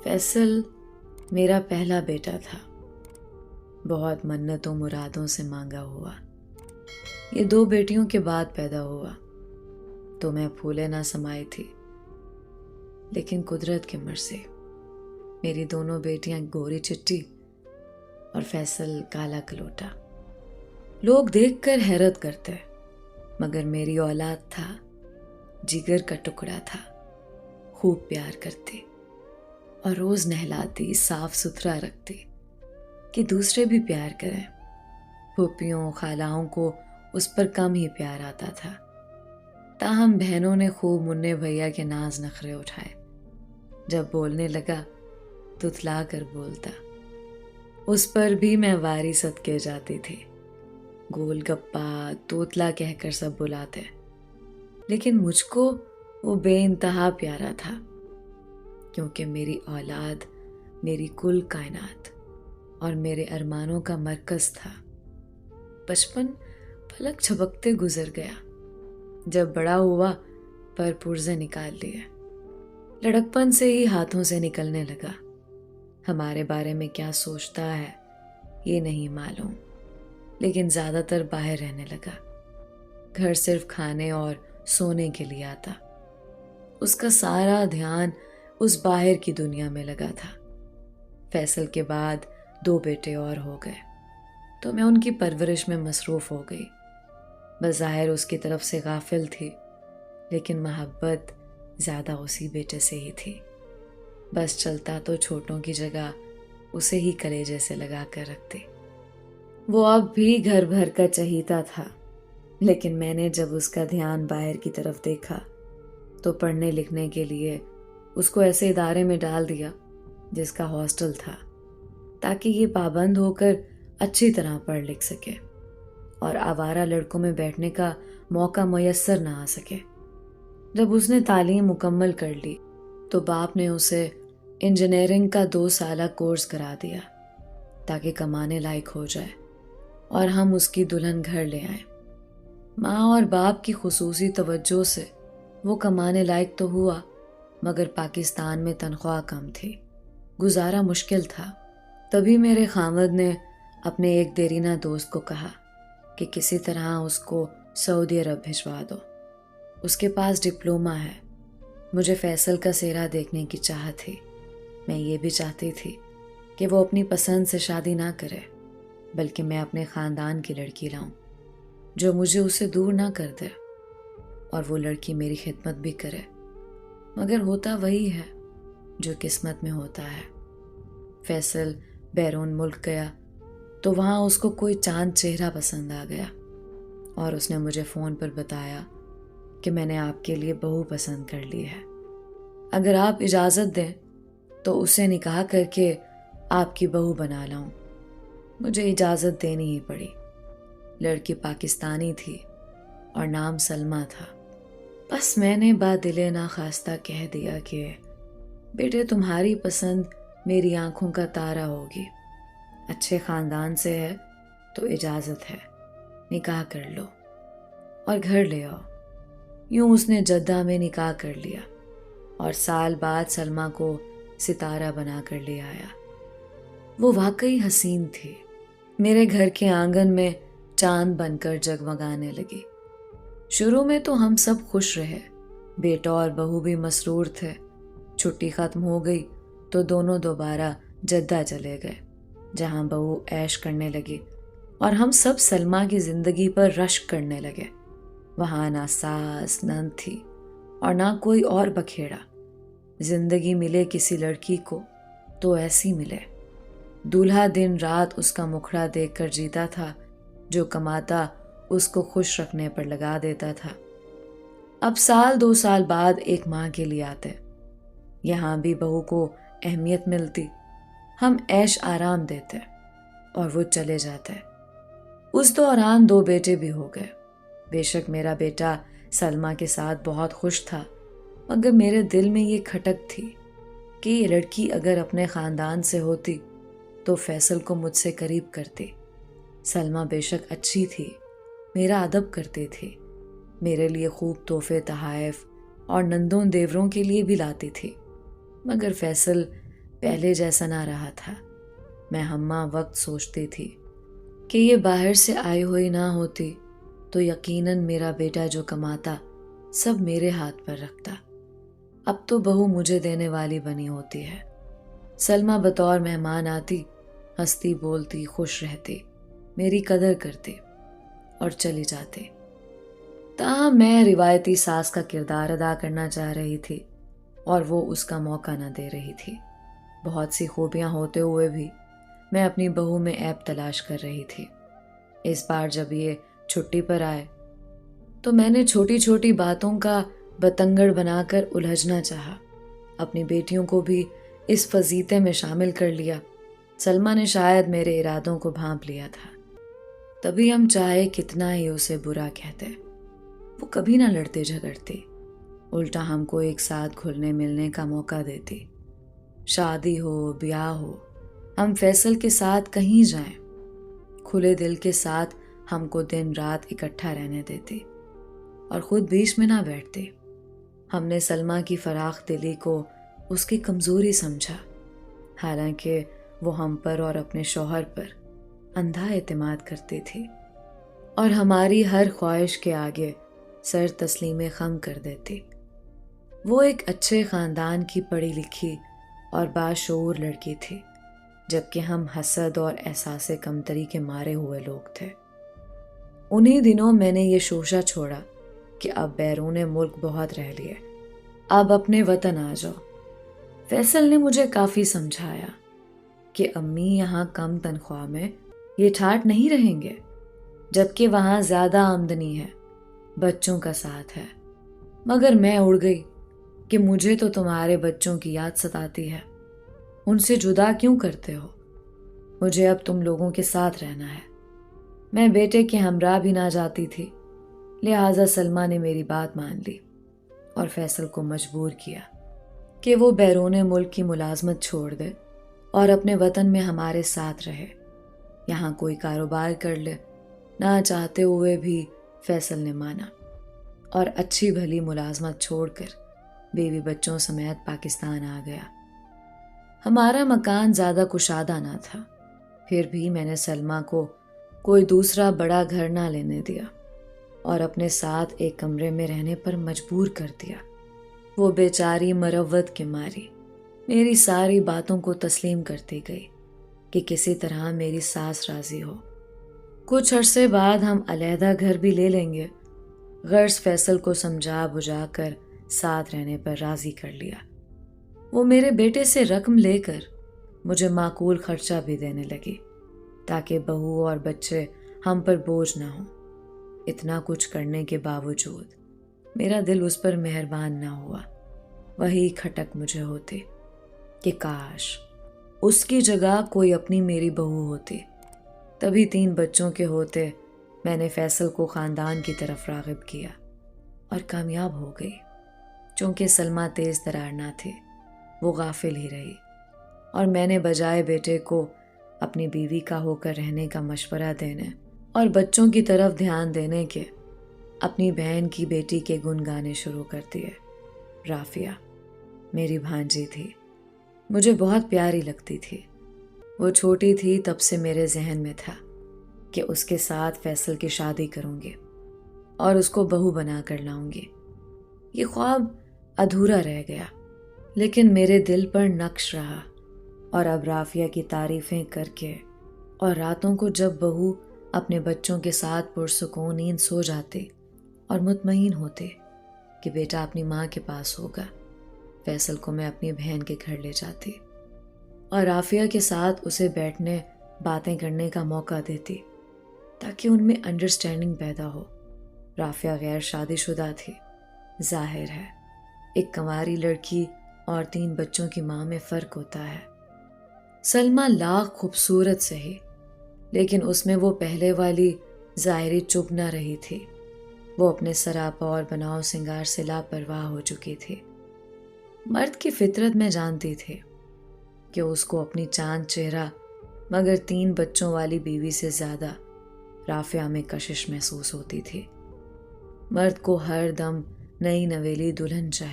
فیصل میرا پہلا بیٹا تھا، بہت منتوں مرادوں سے مانگا ہوا۔ یہ 2 بیٹیوں کے بعد پیدا ہوا تو میں پھولے نہ سمائی تھی، لیکن قدرت کی مرضی، میری دونوں بیٹیاں گوری چٹی اور فیصل کالا کلوٹا۔ لوگ دیکھ کر حیرت کرتے، مگر میری اولاد تھا، جگر کا ٹکڑا تھا، خوب پیار کرتی اور روز نہلاتی، صاف ستھرا رکھتی کہ دوسرے بھی پیار کریں۔ پھوپھیوں خالاؤں کو اس پر کم ہی پیار آتا تھا، تاہم بہنوں نے خوب منّے بھیا کے ناز نخرے اٹھائے۔ جب بولنے لگا تو تتلا کر بولتا، اس پر بھی میں واری صدقے جاتی تھی۔ گول گپا توتلا کہہ کر سب بلاتے، لیکن مجھ کو وہ بے انتہا پیارا تھا، کیونکہ میری اولاد میری کل کائنات اور میرے ارمانوں کا مرکز تھا۔ بچپن پلک جھپکتے گزر گیا۔ جب بڑا ہوا پر پرزے نکال لیے، لڑکپن سے ہی ہاتھوں سے نکلنے لگا۔ ہمارے بارے میں کیا سوچتا ہے یہ نہیں معلوم، لیکن زیادہ تر باہر رہنے لگا۔ گھر صرف کھانے اور سونے کے لیے آتا۔ اس کا سارا دھیان اس باہر کی دنیا میں لگا تھا۔ فیصل کے بعد 2 بیٹے اور ہو گئے تو میں ان کی پرورش میں مصروف ہو گئی۔ بظاہر اس کی طرف سے غافل تھی، لیکن محبت زیادہ اسی بیٹے سے ہی تھی۔ بس چلتا تو چھوٹوں کی جگہ اسے ہی کلیجے سے لگا کر رکھتی۔ وہ اب بھی گھر بھر کا چہیتا تھا، لیکن میں نے جب اس کا دھیان باہر کی طرف دیکھا تو پڑھنے لکھنے کے لیے اس کو ایسے ادارے میں ڈال دیا جس کا ہاسٹل تھا، تاکہ یہ پابند ہو کر اچھی طرح پڑھ لکھ سکے اور آوارہ لڑکوں میں بیٹھنے کا موقع میسر نہ آ سکے۔ جب اس نے تعلیم مکمل کر لی تو باپ نے اسے انجینئرنگ کا 2 سالہ کورس کرا دیا تاکہ کمانے لائق ہو جائے اور ہم اس کی دلہن گھر لے آئیں۔ ماں اور باپ کی خصوصی توجہ سے وہ کمانے لائق تو ہوا، مگر پاکستان میں تنخواہ کم تھی، گزارا مشکل تھا۔ تبھی میرے خاوند نے اپنے ایک دیرینہ دوست کو کہا کہ کسی طرح اس کو سعودی عرب بھجوا دو، اس کے پاس ڈپلومہ ہے۔ مجھے فیصل کا سہرا دیکھنے کی چاہت تھی۔ میں یہ بھی چاہتی تھی کہ وہ اپنی پسند سے شادی نہ کرے، بلکہ میں اپنے خاندان کی لڑکی لاؤں جو مجھے اسے دور نہ کر دے، اور وہ لڑکی میری خدمت بھی کرے۔ مگر ہوتا وہی ہے جو قسمت میں ہوتا ہے۔ فیصل بیرون ملک گیا تو وہاں اس کو کوئی چاند چہرہ پسند آ گیا، اور اس نے مجھے فون پر بتایا کہ میں نے آپ کے لیے بہو پسند کر لی ہے، اگر آپ اجازت دیں تو اسے نکاح کر کے آپ کی بہو بنا لاؤں۔ مجھے اجازت دینی ہی پڑی۔ لڑکی پاکستانی تھی اور نام سلمیٰ تھا۔ بس میں نے بادل ناخواستہ کہہ دیا کہ بیٹے تمہاری پسند میری آنکھوں کا تارا ہوگی، اچھے خاندان سے ہے تو اجازت ہے، نکاح کر لو اور گھر لے آؤ۔ یوں اس نے جدہ میں نکاح کر لیا اور سال بعد سلمیٰ کو ستارہ بنا کر لے آیا۔ وہ واقعی حسین تھی، میرے گھر کے آنگن میں چاند بن کر جگمگانے لگی۔ شروع میں تو ہم سب خوش رہے، بیٹا اور بہو بھی مسرور تھے۔ چھٹی ختم ہو گئی تو دونوں دوبارہ جدہ چلے گئے، جہاں بہو عیش کرنے لگی اور ہم سب سلمیٰ کی زندگی پر رشک کرنے لگے۔ وہاں نہ ساس نند تھی اور نہ کوئی اور بکھیڑا۔ زندگی ملے کسی لڑکی کو تو ایسی ملے۔ دولہا دن رات اس کا مکھڑا دیکھ کر جیتا تھا، جو کماتا اس کو خوش رکھنے پر لگا دیتا تھا۔ اب 1-2 سال بعد ایک ماں کے لیے آتے، یہاں بھی بہو کو اہمیت ملتی، ہم عیش آرام دیتے اور وہ چلے جاتے۔ اس دوران 2 بیٹے بھی ہو گئے۔ بے شک میرا بیٹا سلمیٰ کے ساتھ بہت خوش تھا، مگر میرے دل میں یہ کھٹک تھی کہ یہ لڑکی اگر اپنے خاندان سے ہوتی تو فیصل کو مجھ سے قریب کرتی۔ سلمیٰ بے شک اچھی تھی، میرا ادب کرتی تھی، میرے لیے خوب تحفے تحائف اور نندوں دیوروں کے لیے بھی لاتی تھی، مگر فیصل पहले जैसा ना रहा था। मैं हम्मा वक्त सोचती थी कि ये बाहर से आई हुई ना होती तो यकीनन मेरा बेटा जो कमाता सब मेरे हाथ पर रखता। अब तो बहू मुझे देने वाली बनी होती है। सलमा बतौर मेहमान आती, हंसती बोलती, खुश रहती, मेरी कदर करती और चली जाती। ताहम मैं रिवायती सास का किरदार अदा करना चाह रही थी और वो उसका मौका न दे रही थी। बहुत सी खूबियां होते हुए भी मैं अपनी बहू में ऐब तलाश कर रही थी। इस बार जब ये छुट्टी पर आए तो मैंने छोटी छोटी बातों का बतंगड़ बनाकर उलझना चाहा। अपनी बेटियों को भी इस फजीते में शामिल कर लिया। सलमा ने शायद मेरे इरादों को भांप लिया था, तभी हम चाहे कितना ही उसे बुरा कहते, वो कभी ना लड़ते झगड़ती, उल्टा हमको एक साथ घुलने मिलने का मौका देती। शादी हो, ब्याह हो, हम फैसल के साथ कहीं जाएं, खुले दिल के साथ हमको दिन रात इकट्ठा रहने देती और खुद बीच में ना बैठती। हमने सलमा की फराख दिली को उसकी कमजोरी समझा, हालांकि वो हम पर और अपने शौहर पर अंधा एतमाद करती थी और हमारी हर ख्वाहिश के आगे सर तस्लीम खम कर देती। वो एक अच्छे ख़ानदान की पढ़ी लिखी और बाशऊर लड़की थी, जबकि हम हसद और एहसास कमतरी के मारे हुए लोग थे। उन्हीं दिनों मैंने ये शोशा छोड़ा कि अब बैरून मुल्क बहुत रह लिए, अब अपने वतन आ जाओ। फैसल ने मुझे काफ़ी समझाया कि अम्मी यहाँ कम तनख्वाह में ये ठाट नहीं रहेंगे, जबकि वहाँ ज़्यादा आमदनी है, बच्चों का साथ है। मगर मैं उड़ गई कि मुझे तो तुम्हारे बच्चों की याद सताती है, उनसे जुदा क्यों करते हो? मुझे अब तुम लोगों के साथ रहना है। मैं बेटे के हमरा भी ना जाती थी, लिहाजा सलमा ने मेरी बात मान ली और फैसल को मजबूर किया कि वो बैरून मुल्क की मुलाजमत छोड़ दे और अपने वतन में हमारे साथ रहे, यहाँ कोई कारोबार कर ले। ना चाहते हुए भी फैसल ने माना और अच्छी भली मुलाजमत छोड़कर बीवी बच्चों समेत पाकिस्तान आ गया। हमारा मकान ज़्यादा कुशादा ना था, फिर भी मैंने सलमा को कोई दूसरा बड़ा घर ना लेने दिया और अपने साथ एक कमरे में रहने पर मजबूर कर दिया। वो बेचारी मरवत के मारी मेरी सारी बातों को तस्लीम करती गई कि किसी तरह मेरी सास राजी हो। कुछ अरसे बाद हम अलहदा घर भी ले लेंगे। गर्ज फैसल को समझा बुझा कर साथ रहने पर राजी कर लिया। वो मेरे बेटे से रकम लेकर मुझे माकूल खर्चा भी देने लगी ताकि बहू और बच्चे हम पर बोझ ना हो। इतना कुछ करने के बावजूद मेरा दिल उस पर मेहरबान ना हुआ। वही खटक मुझे होती कि काश उसकी जगह कोई अपनी मेरी बहू होती। तभी 3 बच्चों के होते मैंने फैसल को ख़ानदान की तरफ राग़िब किया और कामयाब हो गई। चूँकि सलमा तेज़ तरार ना थी, वो गाफिल ही रही और मैंने बजाय बेटे को अपनी बीवी का होकर रहने का मशवरा देने और बच्चों की तरफ ध्यान देने के अपनी बहन की बेटी के गुण गाने शुरू कर दिए। राफिया मेरी भांजी थी, मुझे बहुत प्यारी लगती थी। वो छोटी थी तब से मेरे जहन में था कि उसके साथ फैसल की शादी करूँगी और उसको बहू बना कर लाऊंगी। ये ख्वाब अधूरा रह गया, लेकिन मेरे दिल पर नक्श रहा और अब राफिया की तारीफ़ें करके और रातों को जब बहू अपने बच्चों के साथ पुरसुकून नींद सो जाती और मुतमईन होते कि बेटा अपनी माँ के पास होगा, फैसल को मैं अपनी बहन के घर ले जाती और राफिया के साथ उसे बैठने बातें करने का मौका देती ताकि उनमें अंडरस्टैंडिंग पैदा हो। राफिया गैर शादीशुदा थी। जाहिर है एक कंवारी लड़की और 3 बच्चों की माँ में फ़र्क होता है। सलमा लाख खूबसूरत सही, लेकिन उसमें वो पहले वाली ज़ाहिरी चुभ न रही थी। वो अपने सरापा और बनाव सिंगार से लापरवाह हो चुकी थी। मर्द की फितरत में जानती थी कि उसको अपनी चांद चेहरा मगर 3 बच्चों वाली बीवी से ज़्यादा राफिया में कशिश महसूस होती थी। मर्द को हर दम नई नवेली दुल्हन चाहिए।